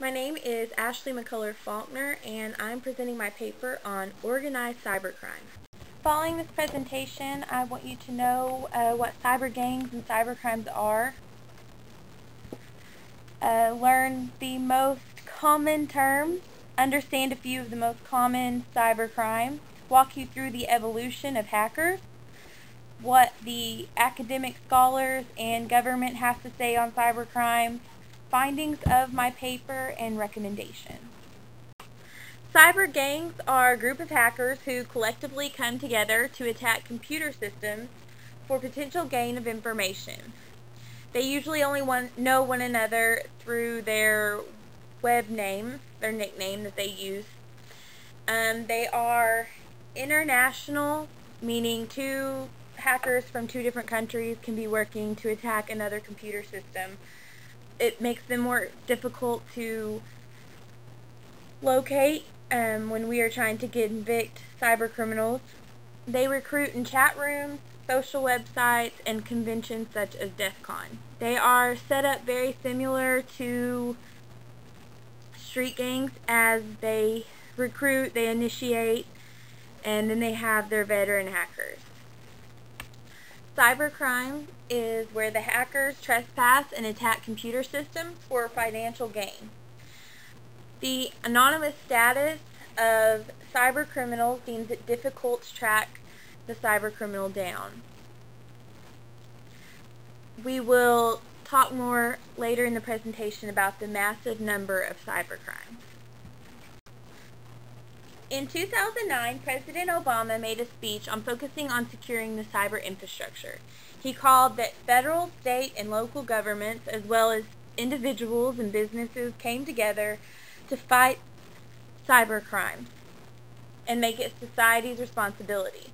My name is Ashley McCullough Faulkner, and I'm presenting my paper on organized cybercrime. Following this presentation, I want you to know what cyber gangs and cybercrimes are, learn the most common terms, understand a few of the most common cybercrimes, walk you through the evolution of hackers, what the academic scholars and government have to say on cybercrime, findings of my paper, and recommendations. Cyber gangs are a group of hackers who collectively come together to attack computer systems for potential gain of information. They usually only know one another through their web name, their nickname that they use. They are international, meaning two hackers from two different countries can be working to attack another computer system. It makes them more difficult to locate when we are trying to convict cyber criminals. They recruit in chat rooms, social websites, and conventions such as DEF CON. They are set up very similar to street gangs, as they recruit, they initiate, and then they have their veteran hackers. Cybercrime is where the hackers trespass and attack computer systems for financial gain. The anonymous status of cyber criminals means it difficult to track the cyber criminal down. We will talk more later in the presentation about the massive number of cybercrimes. In 2009, President Obama made a speech on focusing on securing the cyber infrastructure. He called that federal, state, and local governments, as well as individuals and businesses, came together to fight cybercrime and make it society's responsibility.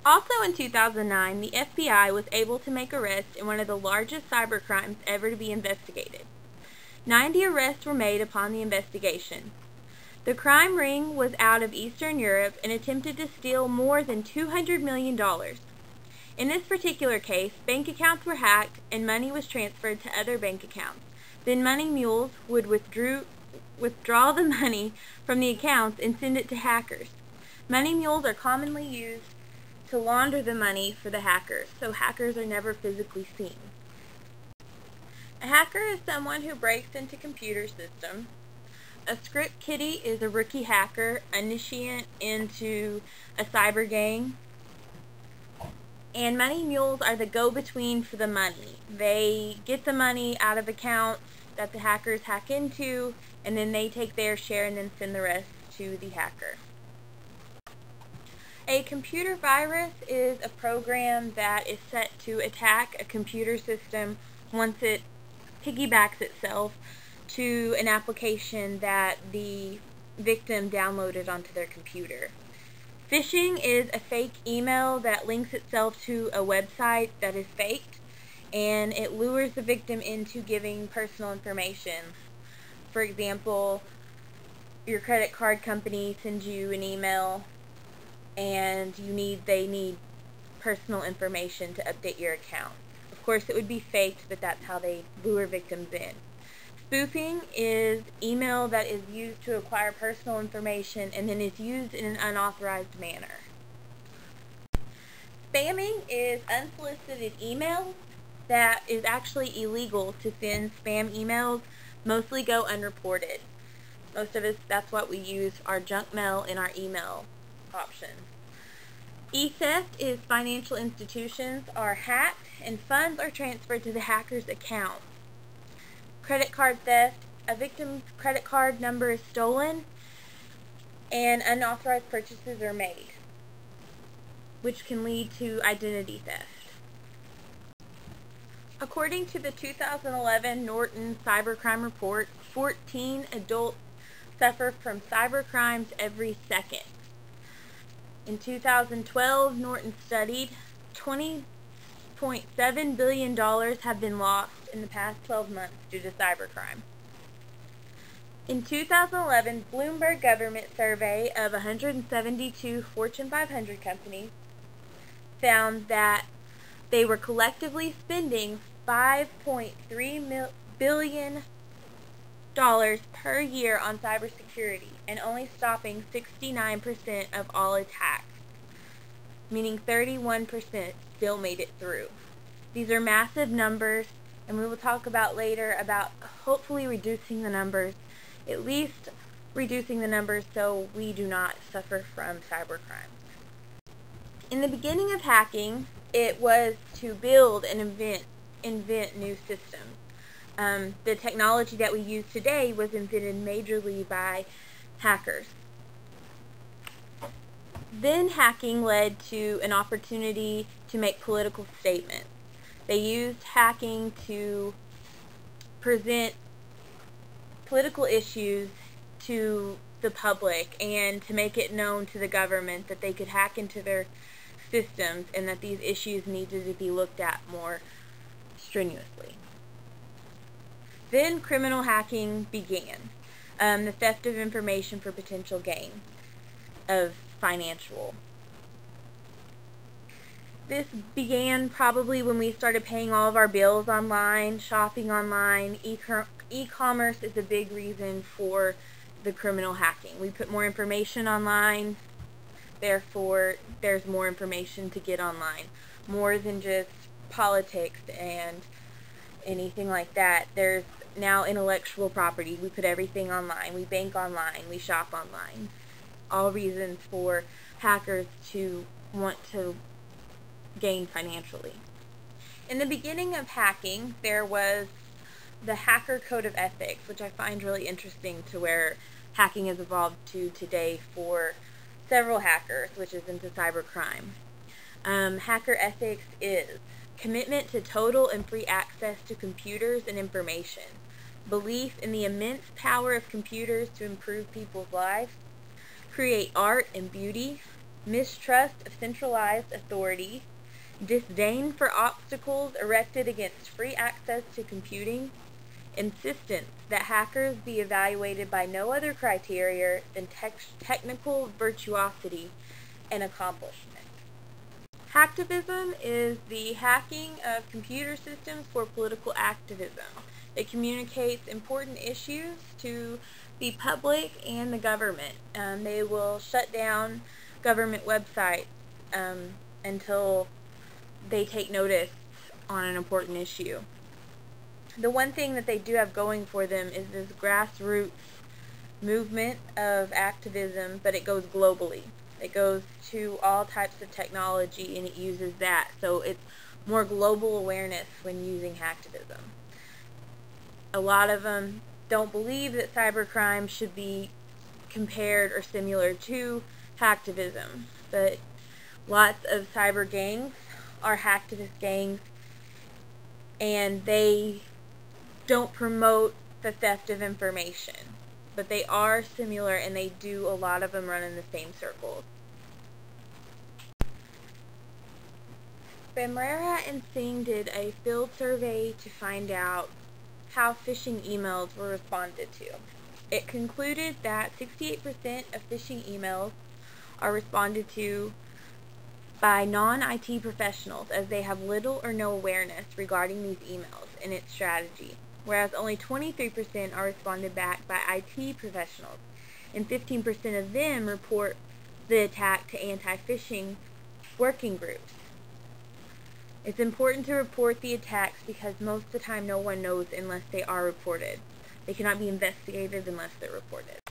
Also in 2009, the FBI was able to make arrests in one of the largest cybercrimes ever to be investigated. 90 arrests were made upon the investigation. The crime ring was out of Eastern Europe and attempted to steal more than $200 million. In this particular case, bank accounts were hacked and money was transferred to other bank accounts. Then money mules would withdraw the money from the accounts and send it to hackers. Money mules are commonly used to launder the money for the hackers, so hackers are never physically seen. A hacker is someone who breaks into computer systems. A script kiddie is a rookie hacker, initiate into a cyber gang. And money mules are the go-between for the money. They get the money out of accounts that the hackers hack into, and then they take their share and then send the rest to the hacker. A computer virus is a program that is set to attack a computer system once it piggybacks itself to an application that the victim downloaded onto their computer. Phishing is a fake email that links itself to a website that is faked, and it lures the victim into giving personal information. For example, your credit card company sends you an email and they need personal information to update your account. Of course, it would be faked, but that's how they lure victims in. Spoofing is email that is used to acquire personal information and then is used in an unauthorized manner. Spamming is unsolicited email that is actually illegal to send. Spam emails mostly go unreported. Most of us, that's what we use our junk mail in our email options. E-theft is financial institutions are hacked and funds are transferred to the hacker's account. Credit card theft, a victim's credit card number is stolen and unauthorized purchases are made, which can lead to identity theft. According to the 2011 Norton Cybercrime Report, 14 adults suffer from cybercrimes every second. In 2012, Norton studied $20.7 billion have been lost in the past 12 months due to cybercrime. In 2011, Bloomberg government survey of 172 Fortune 500 companies found that they were collectively spending $5.3 billion per year on cybersecurity and only stopping 69% of all attacks, meaning 31% still made it through. These are massive numbers, and we will talk about later about hopefully reducing the numbers, at least reducing the numbers so we do not suffer from cybercrime. In the beginning of hacking, it was to build and invent new systems. The technology that we use today was invented majorly by hackers. Then hacking led to an opportunity to make political statements. They used hacking to present political issues to the public and to make it known to the government that they could hack into their systems and that these issues needed to be looked at more strenuously. Then criminal hacking began, the theft of information for potential gain of financial. This began probably when we started paying all of our bills online, shopping online. E-commerce is a big reason for the criminal hacking. We put more information online, therefore there's more information to get online. More than just politics and anything like that. There's now intellectual property. We put everything online. We bank online. We shop online. All reasons for hackers to want to gain financially. In the beginning of hacking, there was the Hacker Code of Ethics, which I find really interesting to where hacking has evolved to today for several hackers, which is into cybercrime. Hacker ethics is commitment to total and free access to computers and information, belief in the immense power of computers to improve people's lives, create art and beauty, mistrust of centralized authority, disdain for obstacles erected against free access to computing, insistence that hackers be evaluated by no other criteria than technical virtuosity and accomplishment. Hacktivism is the hacking of computer systems for political activism. It communicates important issues to the public and the government. They will shut down government websites until they take notice on an important issue. The one thing that they do have going for them is this grassroots movement of activism, but it goes globally. It goes to all types of technology and it uses that. So it's more global awareness when using hacktivism. A lot of them don't believe that cybercrime should be compared or similar to hacktivism, but lots of cyber gangs are hacktivist gangs, and they don't promote the theft of information, but they are similar, and they do, a lot of them run in the same circles. Bamrera and Singh did a field survey to find out how phishing emails were responded to. It concluded that 68% of phishing emails are responded to by non-IT professionals, as they have little or no awareness regarding these emails and its strategy, whereas only 23% are responded back by IT professionals, and 15% of them report the attack to anti-phishing working groups. It's important to report the attacks because most of the time no one knows unless they are reported. They cannot be investigated unless they're reported.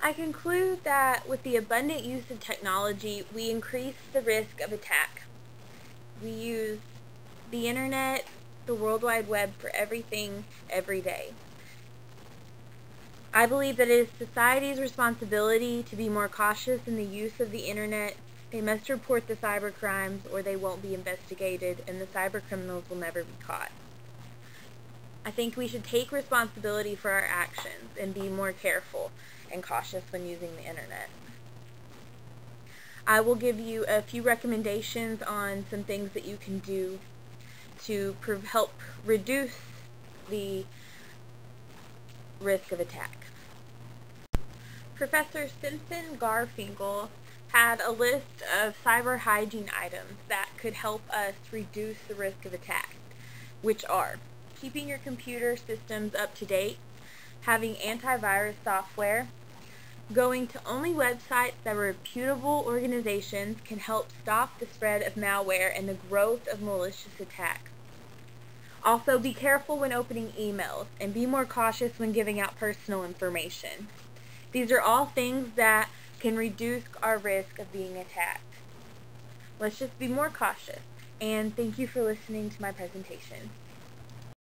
I conclude that with the abundant use of technology, we increase the risk of attack. We use the internet, the World Wide Web for everything, every day. I believe that it is society's responsibility to be more cautious in the use of the internet. They must report the cyber crimes or they won't be investigated, and the cyber criminals will never be caught. I think we should take responsibility for our actions and be more careful and cautious when using the internet. I will give you a few recommendations on some things that you can do to help reduce the risk of attack. Professor Simpson Garfinkel had a list of cyber hygiene items that could help us reduce the risk of attack, which are keeping your computer systems up to date, having antivirus software. Going to only websites that are reputable organizations can help stop the spread of malware and the growth of malicious attacks. Also, be careful when opening emails and be more cautious when giving out personal information. These are all things that can reduce our risk of being attacked. Let's just be more cautious. And thank you for listening to my presentation.